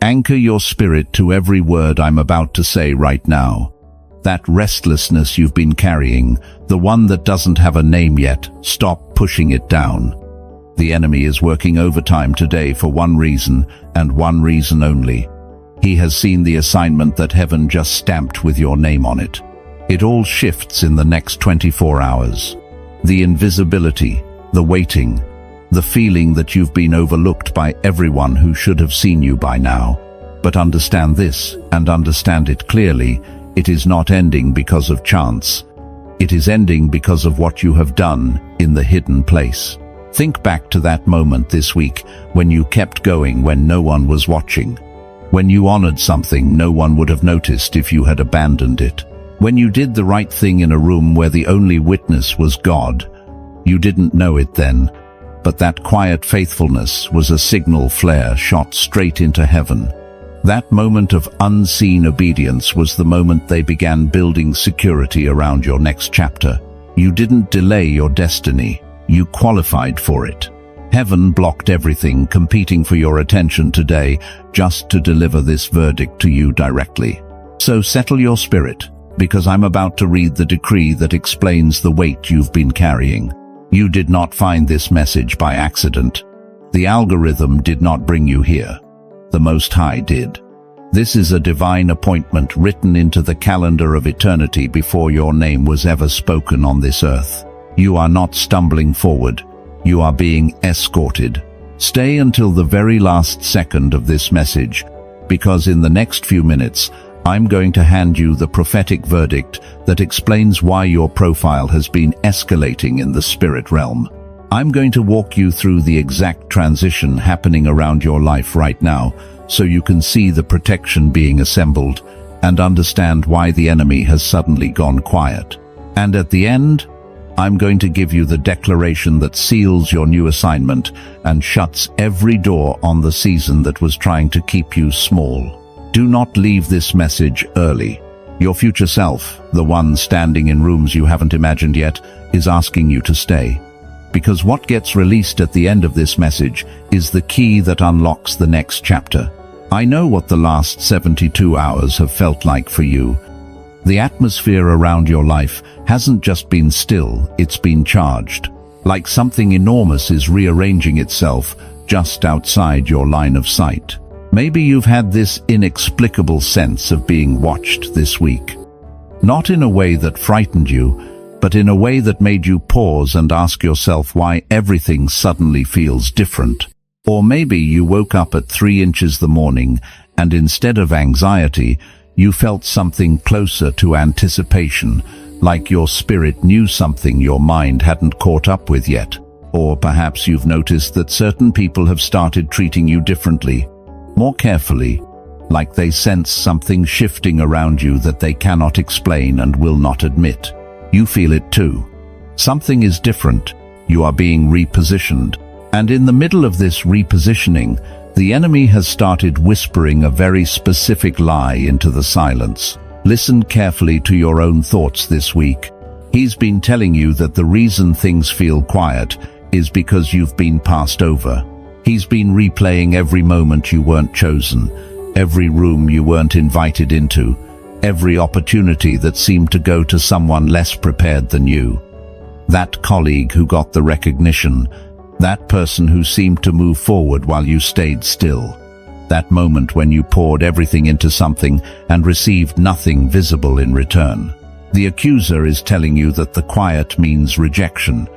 Anchor your spirit to every word I'm about to say right now. That restlessness you've been carrying, the one that doesn't have a name yet, stop pushing it down. The enemy is working overtime today for one reason, and one reason only. He has seen the assignment that heaven just stamped with your name on it. It all shifts in the next 24 hours. The invisibility, the waiting, the feeling that you've been overlooked by everyone who should have seen you by now. But understand this, and understand it clearly, it is not ending because of chance. It is ending because of what you have done in the hidden place. Think back to that moment this week when you kept going when no one was watching. When you honored something no one would have noticed if you had abandoned it. When you did the right thing in a room where the only witness was God. You didn't know it then, but that quiet faithfulness was a signal flare shot straight into heaven. That moment of unseen obedience was the moment they began building security around your next chapter. You didn't delay your destiny, you qualified for it. Heaven blocked everything competing for your attention today just to deliver this verdict to you directly. So settle your spirit, because I'm about to read the decree that explains the weight you've been carrying. You did not find this message by accident. The algorithm did not bring you here. The Most High did. This is a divine appointment written into the calendar of eternity before your name was ever spoken on this earth. You are not stumbling forward. You are being escorted. Stay until the very last second of this message, because in the next few minutes, I'm going to hand you the prophetic verdict that explains why your profile has been escalating in the spirit realm. I'm going to walk you through the exact transition happening around your life right now, so you can see the protection being assembled and understand why the enemy has suddenly gone quiet. And at the end, I'm going to give you the declaration that seals your new assignment and shuts every door on the season that was trying to keep you small. Do not leave this message early. Your future self, the one standing in rooms you haven't imagined yet, is asking you to stay. Because what gets released at the end of this message is the key that unlocks the next chapter. I know what the last 72 hours have felt like for you. The atmosphere around your life hasn't just been still, it's been charged. Like something enormous is rearranging itself just outside your line of sight. Maybe you've had this inexplicable sense of being watched this week. Not in a way that frightened you, but in a way that made you pause and ask yourself why everything suddenly feels different. Or maybe you woke up at 3 inches the morning and instead of anxiety, you felt something closer to anticipation, like your spirit knew something your mind hadn't caught up with yet. Or perhaps you've noticed that certain people have started treating you differently, more carefully, like they sense something shifting around you that they cannot explain and will not admit. You feel it too. Something is different. You are being repositioned. And in the middle of this repositioning, the enemy has started whispering a very specific lie into the silence. Listen carefully to your own thoughts this week. He's been telling you that the reason things feel quiet is because you've been passed over. He's been replaying every moment you weren't chosen, every room you weren't invited into, every opportunity that seemed to go to someone less prepared than you. That colleague who got the recognition, that person who seemed to move forward while you stayed still. That moment when you poured everything into something and received nothing visible in return. The accuser is telling you that the quiet means rejection.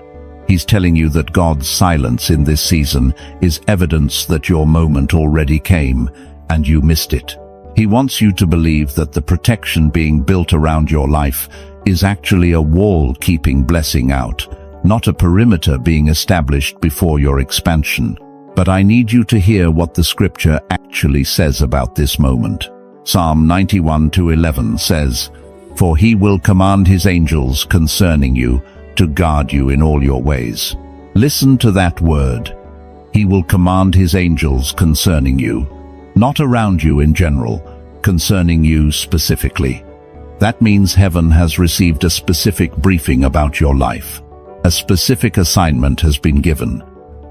He's telling you that God's silence in this season is evidence that your moment already came and you missed it. He wants you to believe that the protection being built around your life is actually a wall keeping blessing out, not a perimeter being established before your expansion. But I need you to hear what the scripture actually says about this moment. Psalm 91:11 says, "For he will command his angels concerning you to guard you in all your ways." Listen to that word. He will command his angels concerning you, not around you in general, concerning you specifically. That means heaven has received a specific briefing about your life. A specific assignment has been given.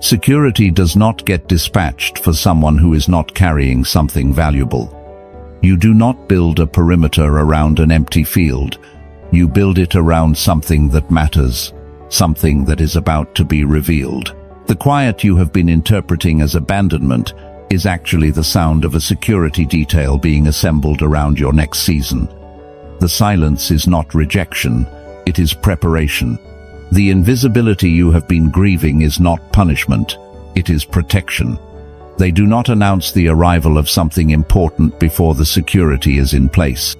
Security does not get dispatched for someone who is not carrying something valuable. You do not build a perimeter around an empty field. You build it around something that matters, something that is about to be revealed. The quiet you have been interpreting as abandonment is actually the sound of a security detail being assembled around your next season. The silence is not rejection, it is preparation. The invisibility you have been grieving is not punishment, it is protection. They do not announce the arrival of something important before the security is in place.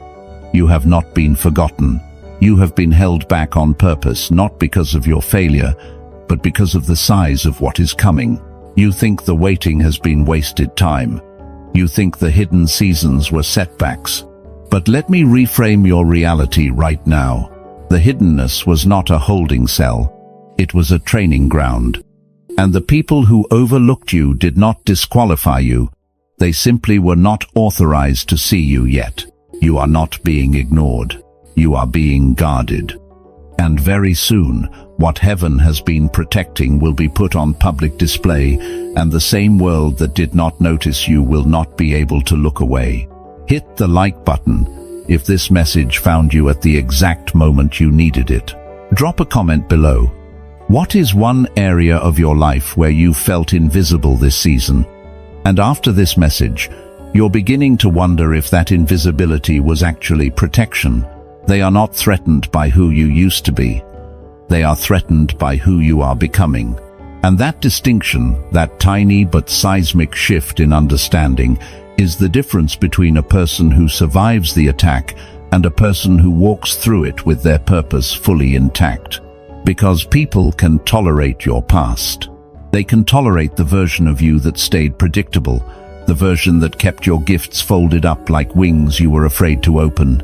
You have not been forgotten. You have been held back on purpose, not because of your failure, but because of the size of what is coming. You think the waiting has been wasted time. You think the hidden seasons were setbacks. But let me reframe your reality right now. The hiddenness was not a holding cell. It was a training ground. And the people who overlooked you did not disqualify you. They simply were not authorized to see you yet. You are not being ignored. You are being guarded. And very soon, what heaven has been protecting will be put on public display, and the same world that did not notice you will not be able to look away. Hit the like button if this message found you at the exact moment you needed it. Drop a comment below. What is one area of your life where you felt invisible this season? And after this message, you're beginning to wonder if that invisibility was actually protection. They are not threatened by who you used to be. They are threatened by who you are becoming. And that distinction, that tiny but seismic shift in understanding, is the difference between a person who survives the attack and a person who walks through it with their purpose fully intact. Because people can tolerate your past. They can tolerate the version of you that stayed predictable, the version that kept your gifts folded up like wings you were afraid to open,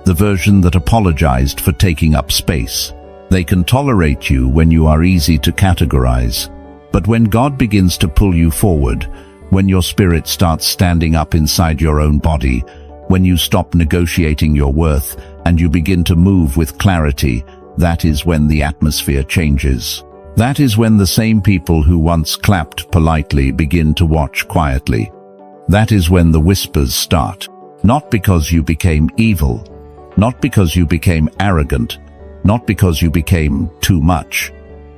the version that apologized for taking up space. They can tolerate you when you are easy to categorize. But when God begins to pull you forward, when your spirit starts standing up inside your own body, when you stop negotiating your worth and you begin to move with clarity, that is when the atmosphere changes. That is when the same people who once clapped politely begin to watch quietly. That is when the whispers start. Not because you became evil, not because you became arrogant, not because you became too much,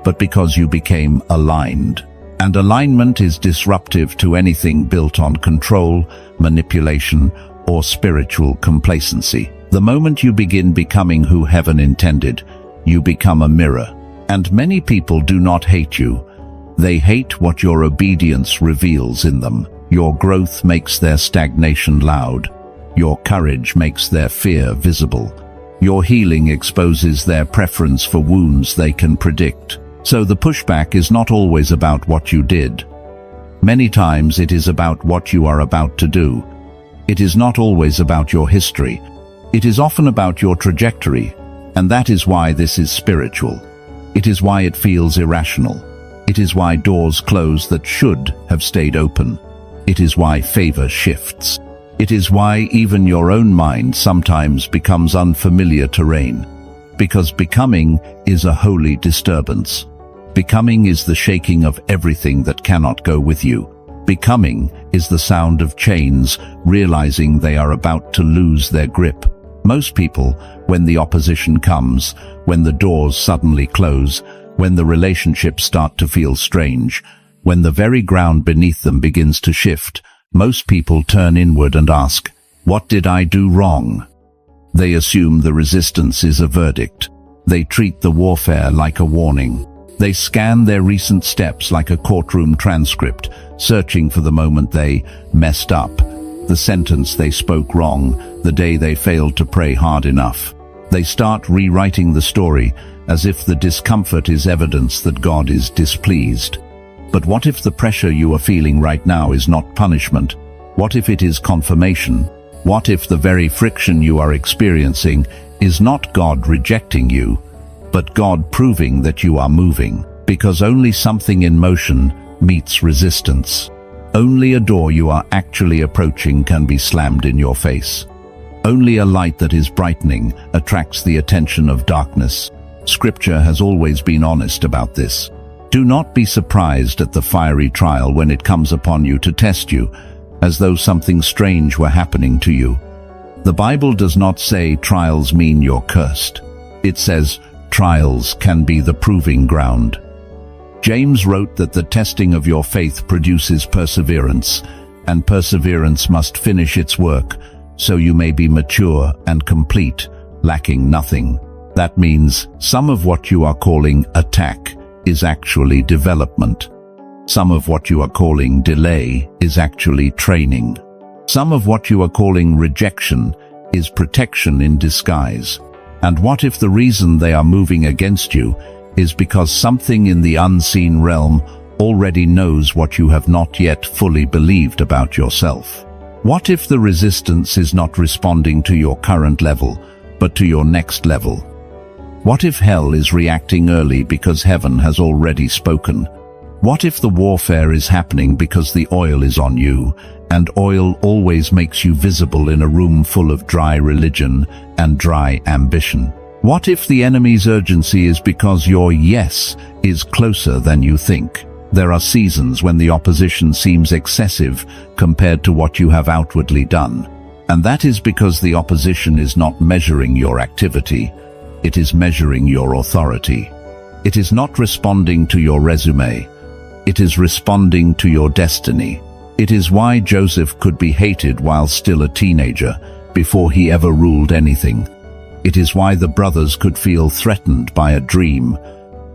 but because you became aligned. And alignment is disruptive to anything built on control, manipulation, or spiritual complacency. The moment you begin becoming who heaven intended, you become a mirror. And many people do not hate you. They hate what your obedience reveals in them. Your growth makes their stagnation loud. Your courage makes their fear visible. Your healing exposes their preference for wounds they can predict. So the pushback is not always about what you did. Many times it is about what you are about to do. It is not always about your history. It is often about your trajectory, and that is why this is spiritual. It is why it feels irrational. It is why doors close that should have stayed open. It is why favor shifts. It is why even your own mind sometimes becomes unfamiliar terrain. Because becoming is a holy disturbance. Becoming is the shaking of everything that cannot go with you. Becoming is the sound of chains realizing they are about to lose their grip. Most people, when the opposition comes, when the doors suddenly close, when the relationships start to feel strange, when the very ground beneath them begins to shift, most people turn inward and ask, "What did I do wrong?" They assume the resistance is a verdict. They treat the warfare like a warning. They scan their recent steps like a courtroom transcript, searching for the moment they messed up, the sentence they spoke wrong, the day they failed to pray hard enough. They start rewriting the story as if the discomfort is evidence that God is displeased. But what if the pressure you are feeling right now is not punishment? What if it is confirmation? What if the very friction you are experiencing is not God rejecting you, but God proving that you are moving? Because only something in motion meets resistance. Only a door you are actually approaching can be slammed in your face. Only a light that is brightening attracts the attention of darkness. Scripture has always been honest about this. Do not be surprised at the fiery trial when it comes upon you to test you, as though something strange were happening to you. The Bible does not say trials mean you're cursed. It says trials can be the proving ground. James wrote that the testing of your faith produces perseverance, and perseverance must finish its work, so you may be mature and complete, lacking nothing. That means some of what you are calling attack is actually development. Some of what you are calling delay is actually training. Some of what you are calling rejection is protection in disguise. And what if the reason they are moving against you is because something in the unseen realm already knows what you have not yet fully believed about yourself? What if the resistance is not responding to your current level, but to your next level? What if hell is reacting early because heaven has already spoken? What if the warfare is happening because the oil is on you, and oil always makes you visible in a room full of dry religion and dry ambition? What if the enemy's urgency is because your yes is closer than you think? There are seasons when the opposition seems excessive compared to what you have outwardly done, and that is because the opposition is not measuring your activity. It is measuring your authority. It is not responding to your resume. It is responding to your destiny. It is why Joseph could be hated while still a teenager, before he ever ruled anything. It is why the brothers could feel threatened by a dream.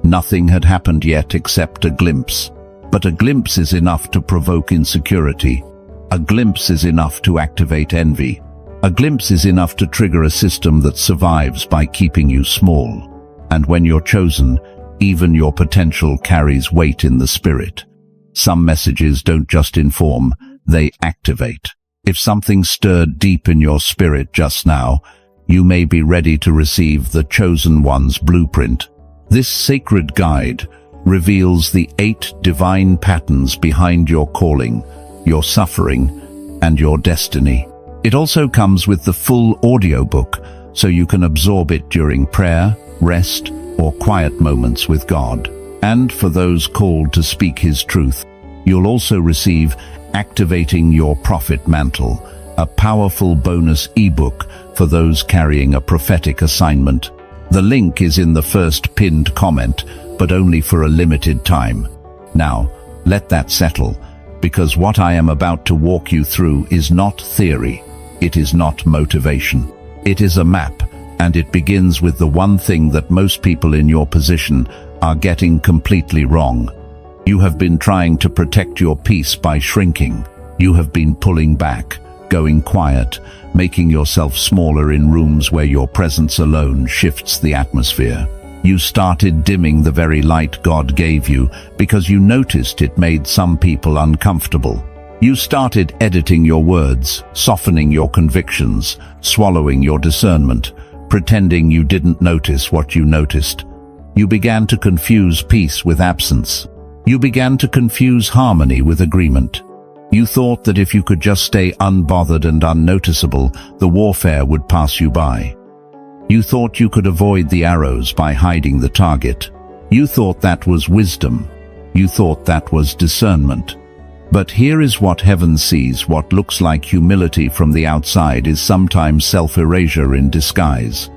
Nothing had happened yet except a glimpse. But a glimpse is enough to provoke insecurity. A glimpse is enough to activate envy. A glimpse is enough to trigger a system that survives by keeping you small. And when you're chosen, even your potential carries weight in the spirit. Some messages don't just inform, they activate. If something stirred deep in your spirit just now, you may be ready to receive the Chosen One's blueprint. This sacred guide reveals the 8 divine patterns behind your calling, your suffering, and your destiny. It also comes with the full audiobook, so you can absorb it during prayer, rest, or quiet moments with God. And for those called to speak His truth, you'll also receive Activating Your Prophet Mantle, a powerful bonus ebook for those carrying a prophetic assignment. The link is in the first pinned comment, but only for a limited time. Now, let that settle, because what I am about to walk you through is not theory. It is not motivation. It is a map, and it begins with the one thing that most people in your position are getting completely wrong. You have been trying to protect your peace by shrinking. You have been pulling back, going quiet, making yourself smaller in rooms where your presence alone shifts the atmosphere. You started dimming the very light God gave you because you noticed it made some people uncomfortable. You started editing your words, softening your convictions, swallowing your discernment, pretending you didn't notice what you noticed. You began to confuse peace with absence. You began to confuse harmony with agreement. You thought that if you could just stay unbothered and unnoticeable, the warfare would pass you by. You thought you could avoid the arrows by hiding the target. You thought that was wisdom. You thought that was discernment. But here is what heaven sees. What looks like humility from the outside is sometimes self-erasure in disguise.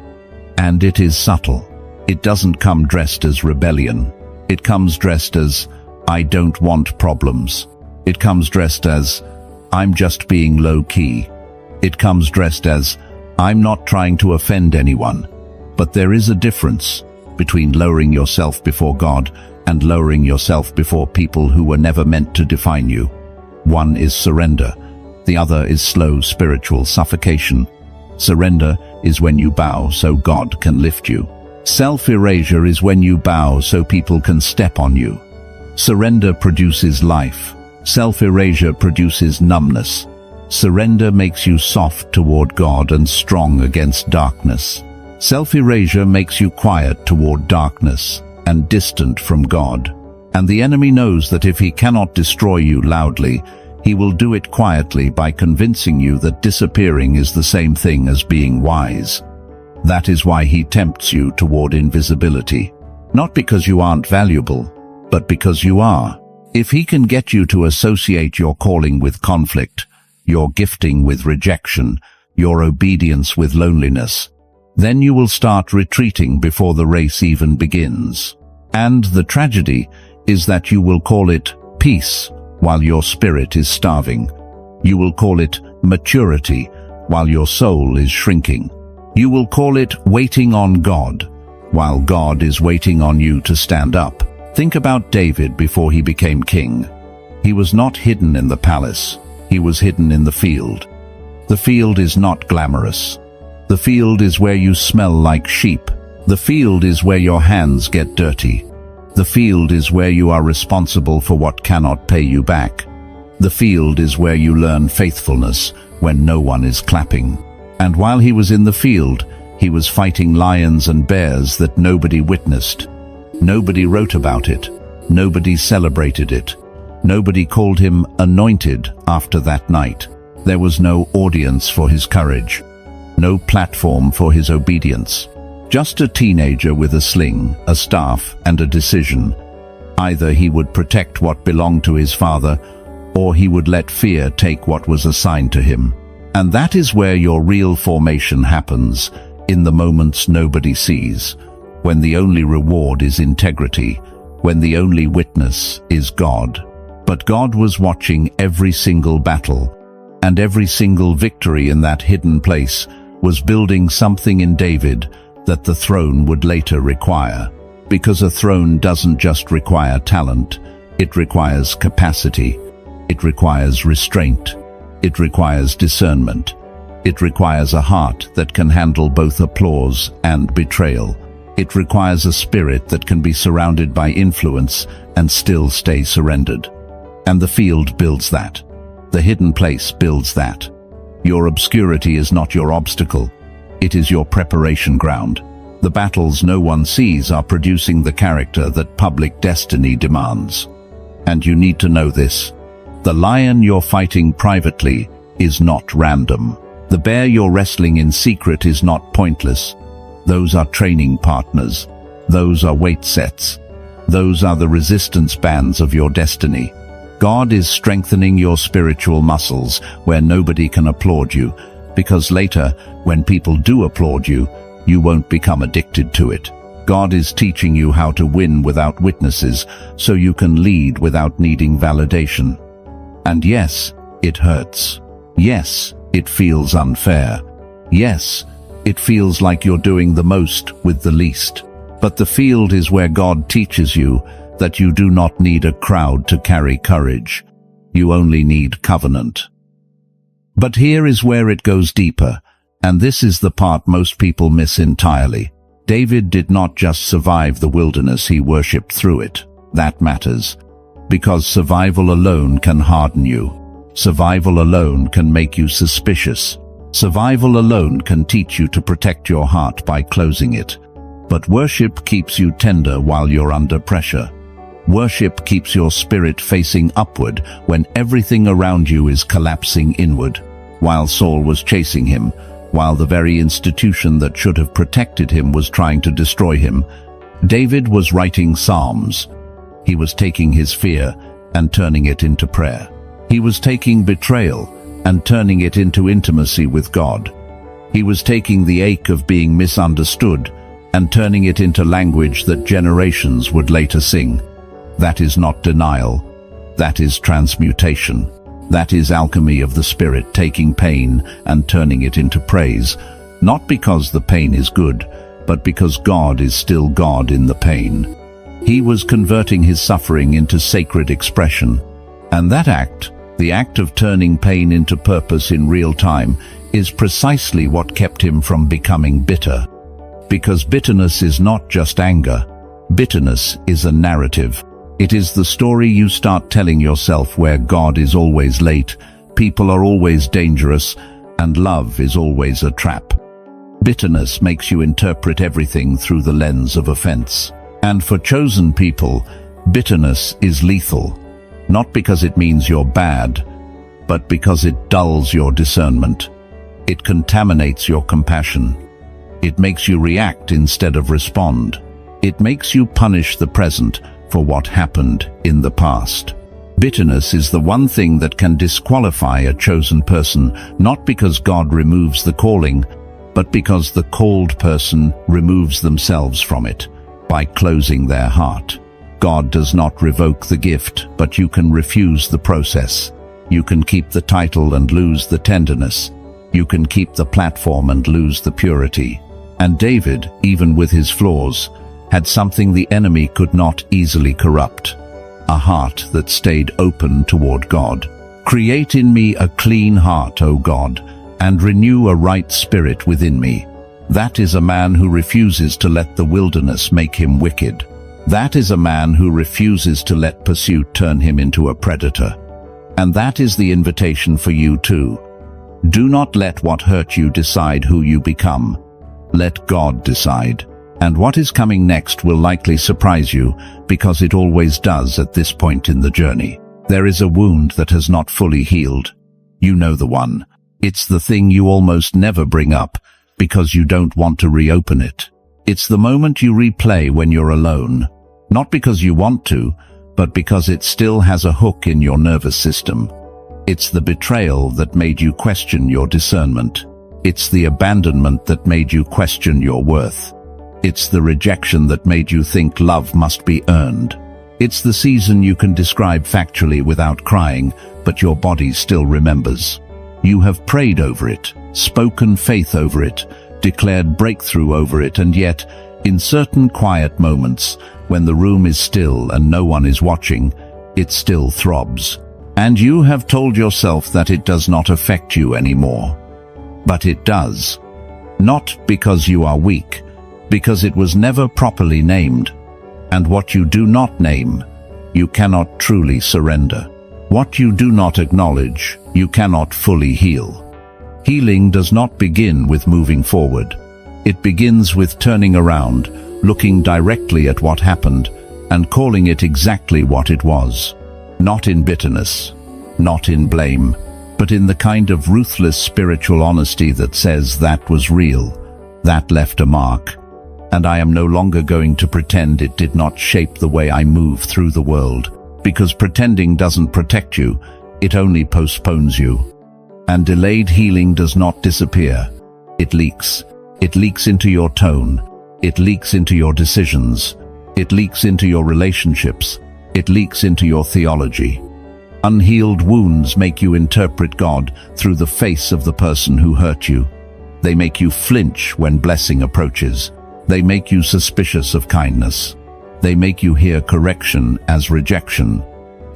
And it is subtle. It doesn't come dressed as rebellion. It comes dressed as, I don't want problems. It comes dressed as, I'm just being low-key. It comes dressed as, I'm not trying to offend anyone. But there is a difference between lowering yourself before God and lowering yourself before people who were never meant to define you. One is surrender. The other is slow spiritual suffocation. Surrender is when you bow so God can lift you. Self-erasure is when you bow so people can step on you. Surrender produces life. Self-erasure produces numbness. Surrender makes you soft toward God and strong against darkness. Self-erasure makes you quiet toward darkness and distant from God. And the enemy knows that if he cannot destroy you loudly, he will do it quietly by convincing you that disappearing is the same thing as being wise. That is why he tempts you toward invisibility. Not because you aren't valuable, but because you are. If he can get you to associate your calling with conflict, your gifting with rejection, your obedience with loneliness, then you will start retreating before the race even begins. And the tragedy is that you will call it peace while your spirit is starving. You will call it maturity while your soul is shrinking. You will call it waiting on God while God is waiting on you to stand up. Think about David before he became king. He was not hidden in the palace. He was hidden in the field. The field is not glamorous. The field is where you smell like sheep. The field is where your hands get dirty. The field is where you are responsible for what cannot pay you back. The field is where you learn faithfulness when no one is clapping. And while he was in the field, he was fighting lions and bears that nobody witnessed. Nobody wrote about it. Nobody celebrated it. Nobody called him anointed after that night. There was no audience for his courage. No platform for his obedience. Just a teenager with a sling, a staff, and a decision. Either he would protect what belonged to his father, or he would let fear take what was assigned to him. And that is where your real formation happens, in the moments nobody sees, when the only reward is integrity, when the only witness is God. But God was watching every single battle, and every single victory in that hidden place was building something in David that the throne would later require. Because a throne doesn't just require talent, it requires capacity, it requires restraint, it requires discernment, it requires a heart that can handle both applause and betrayal. It requires a spirit that can be surrounded by influence and still stay surrendered. And the field builds that. The hidden place builds that. Your obscurity is not your obstacle. It is your preparation ground. The battles no one sees are producing the character that public destiny demands. And you need to know this. The lion you're fighting privately is not random. The bear you're wrestling in secret is not pointless. Those are training partners. Those are weight sets. Those are the resistance bands of your destiny. God is strengthening your spiritual muscles where nobody can applaud you, because later, when people do applaud you, you won't become addicted to it. God is teaching you how to win without witnesses, so you can lead without needing validation. And yes, it hurts. Yes, it feels unfair. Yes, it feels like you're doing the most with the least. But the field is where God teaches you that you do not need a crowd to carry courage. You only need covenant. But here is where it goes deeper, and this is the part most people miss entirely. David did not just survive the wilderness, he worshipped through it. That matters. Because survival alone can harden you. Survival alone can make you suspicious. Survival alone can teach you to protect your heart by closing it. But worship keeps you tender while you're under pressure. Worship keeps your spirit facing upward when everything around you is collapsing inward. While Saul was chasing him, while the very institution that should have protected him was trying to destroy him, David was writing psalms. He was taking his fear and turning it into prayer. He was taking betrayal and turning it into intimacy with God. He was taking the ache of being misunderstood and turning it into language that generations would later sing. That is not denial. That is transmutation. That is alchemy of the spirit, taking pain and turning it into praise, not because the pain is good, but because God is still God in the pain. He was converting his suffering into sacred expression. And that act, the act of turning pain into purpose in real time, is precisely what kept him from becoming bitter. Because bitterness is not just anger. Bitterness is a narrative. It is the story you start telling yourself where God is always late, people are always dangerous, and love is always a trap. Bitterness makes you interpret everything through the lens of offense. And for chosen people, bitterness is lethal. Not because it means you're bad, but because it dulls your discernment. It contaminates your compassion. It makes you react instead of respond. It makes you punish the present, for what happened in the past. Bitterness is the one thing that can disqualify a chosen person, not because God removes the calling, but because the called person removes themselves from it by closing their heart. God does not revoke the gift, but you can refuse the process. You can keep the title and lose the tenderness. You can keep the platform and lose the purity. And David, even with his flaws, had something the enemy could not easily corrupt: a heart that stayed open toward God. Create in me a clean heart, O God, and renew a right spirit within me. That is a man who refuses to let the wilderness make him wicked. That is a man who refuses to let pursuit turn him into a predator. And that is the invitation for you too. Do not let what hurt you decide who you become. Let God decide. And what is coming next will likely surprise you, because it always does at this point in the journey. There is a wound that has not fully healed. You know the one. It's the thing you almost never bring up, because you don't want to reopen it. It's the moment you replay when you're alone. Not because you want to, but because it still has a hook in your nervous system. It's the betrayal that made you question your discernment. It's the abandonment that made you question your worth. It's the rejection that made you think love must be earned. It's the season you can describe factually without crying, but your body still remembers. You have prayed over it, spoken faith over it, declared breakthrough over it, and yet, in certain quiet moments, when the room is still and no one is watching, it still throbs. And you have told yourself that it does not affect you anymore. But it does. Not because you are weak, because it was never properly named. And what you do not name, you cannot truly surrender. What you do not acknowledge, you cannot fully heal. Healing does not begin with moving forward. It begins with turning around, looking directly at what happened, and calling it exactly what it was. Not in bitterness, not in blame, but in the kind of ruthless spiritual honesty that says that was real, that left a mark, and I am no longer going to pretend it did not shape the way I move through the world, because pretending doesn't protect you, it only postpones you. And delayed healing does not disappear. It leaks. It leaks into your tone. It leaks into your decisions. It leaks into your relationships. It leaks into your theology. Unhealed wounds make you interpret God through the face of the person who hurt you. They make you flinch when blessing approaches. They make you suspicious of kindness. They make you hear correction as rejection.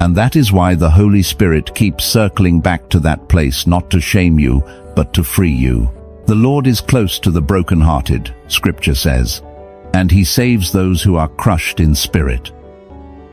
And that is why the Holy Spirit keeps circling back to that place, not to shame you, but to free you. The Lord is close to the brokenhearted, Scripture says, and He saves those who are crushed in spirit.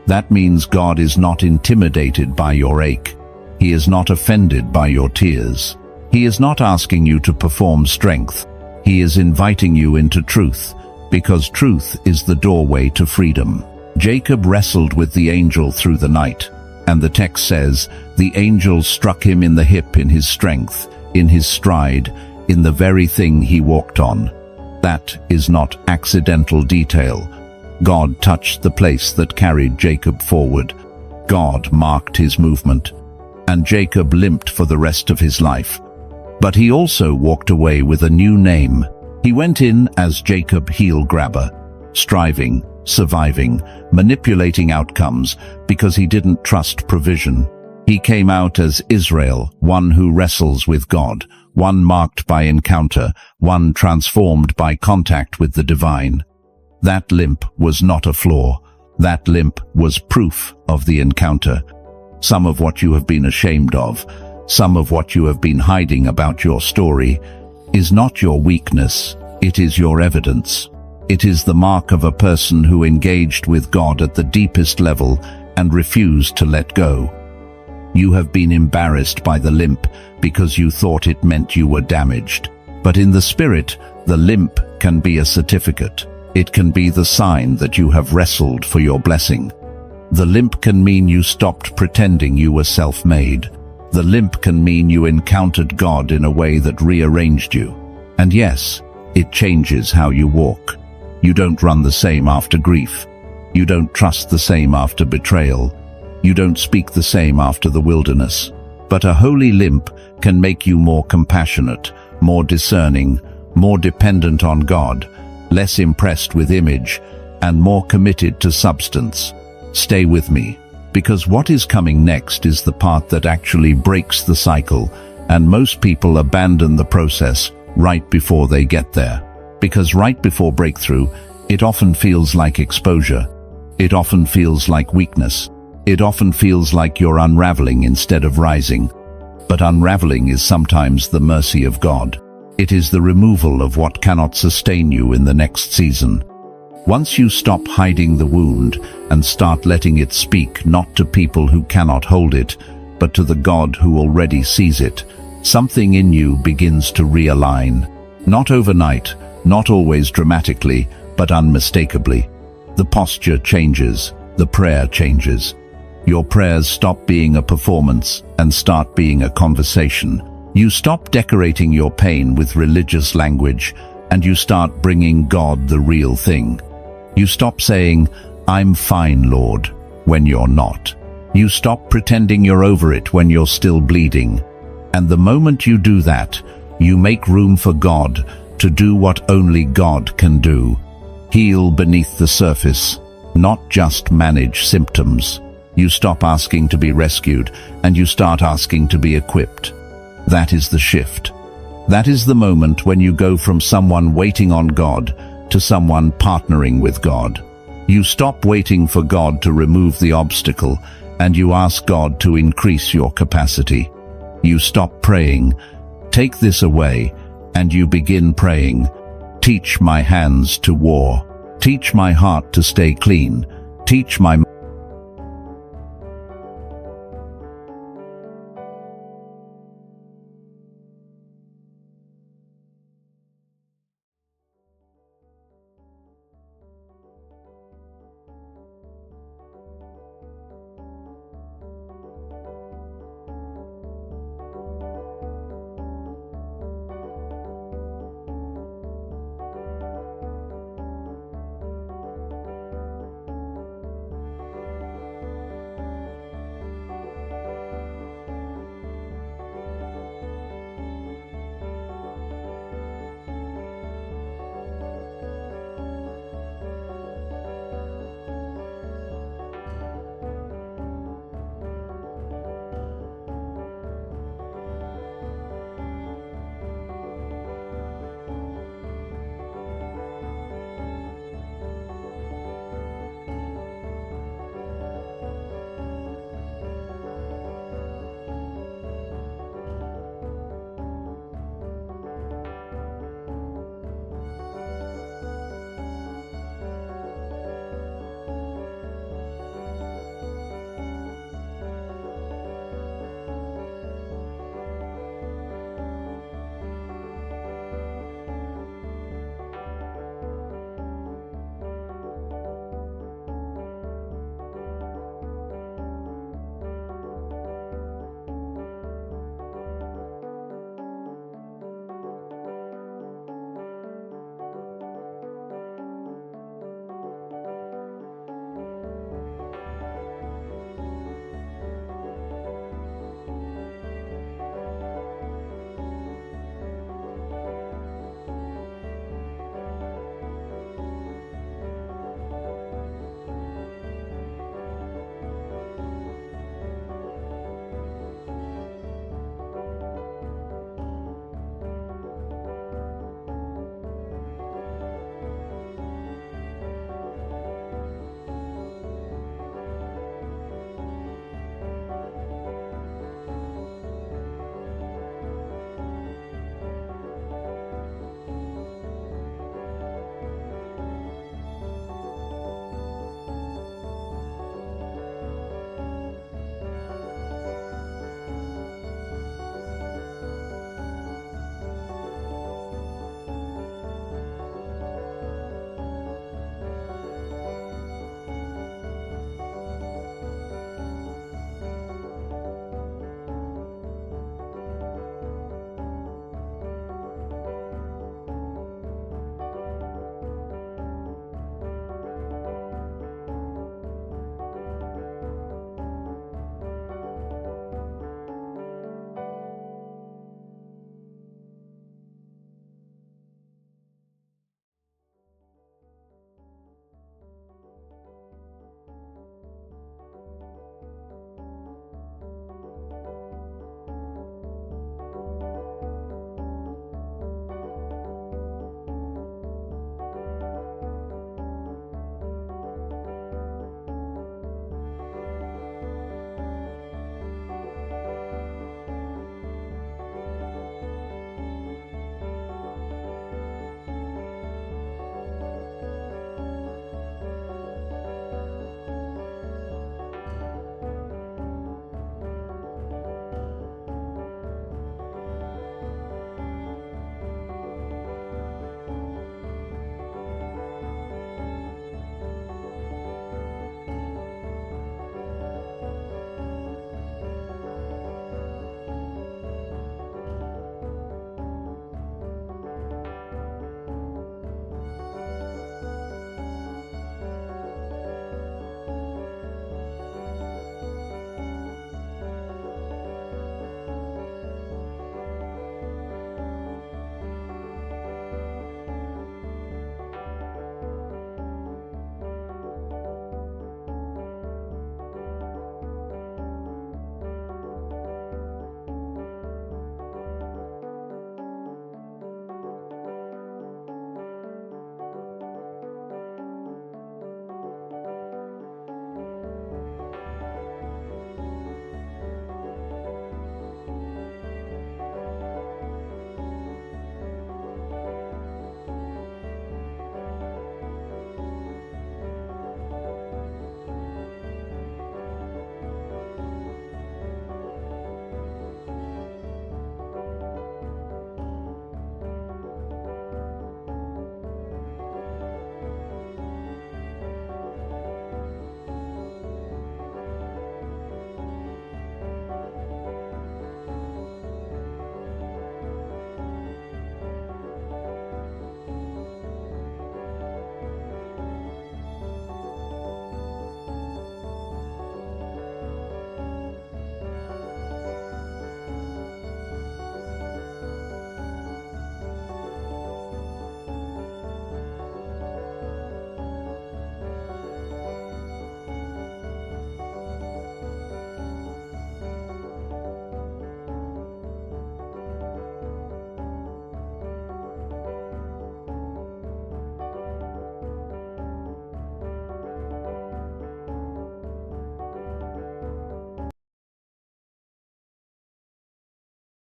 That means God is not intimidated by your ache. He is not offended by your tears. He is not asking you to perform strength. He is inviting you into truth, because truth is the doorway to freedom. Jacob wrestled with the angel through the night, and the text says, the angel struck him in the hip in his strength, in his stride, in the very thing he walked on. That is not accidental detail. God touched the place that carried Jacob forward. God marked his movement, and Jacob limped for the rest of his life. But he also walked away with a new name. He went in as Jacob Heel Grabber, striving, surviving, manipulating outcomes because he didn't trust provision. He came out as Israel, one who wrestles with God, one marked by encounter, one transformed by contact with the divine. That limp was not a flaw. That limp was proof of the encounter. Some of what you have been ashamed of, some of what you have been hiding about your story, is not your weakness, it is your evidence. It is the mark of a person who engaged with God at the deepest level and refused to let go. You have been embarrassed by the limp because you thought it meant you were damaged. But in the spirit, the limp can be a certificate. It can be the sign that you have wrestled for your blessing. The limp can mean you stopped pretending you were self-made. The limp can mean you encountered God in a way that rearranged you. And yes, it changes how you walk. You don't run the same after grief. You don't trust the same after betrayal. You don't speak the same after the wilderness. But a holy limp can make you more compassionate, more discerning, more dependent on God, less impressed with image, and more committed to substance. Stay with me, because what is coming next is the part that actually breaks the cycle, and most people abandon the process right before they get there. Because right before breakthrough, it often feels like exposure. It often feels like weakness. It often feels like you're unraveling instead of rising. But unraveling is sometimes the mercy of God. It is the removal of what cannot sustain you in the next season. Once you stop hiding the wound and start letting it speak, not to people who cannot hold it, but to the God who already sees it, something in you begins to realign. Not overnight, not always dramatically, but unmistakably. The posture changes, the prayer changes. Your prayers stop being a performance and start being a conversation. You stop decorating your pain with religious language, and you start bringing God the real thing. You stop saying, "I'm fine, Lord," when you're not. You stop pretending you're over it when you're still bleeding. And the moment you do that, you make room for God to do what only God can do. Heal beneath the surface, not just manage symptoms. You stop asking to be rescued, and you start asking to be equipped. That is the shift. That is the moment when you go from someone waiting on God to someone partnering with God. You stop waiting for God to remove the obstacle, and you ask God to increase your capacity. You stop praying, "Take this away," and you begin praying, "Teach my hands to war. Teach my heart to stay clean. Teach my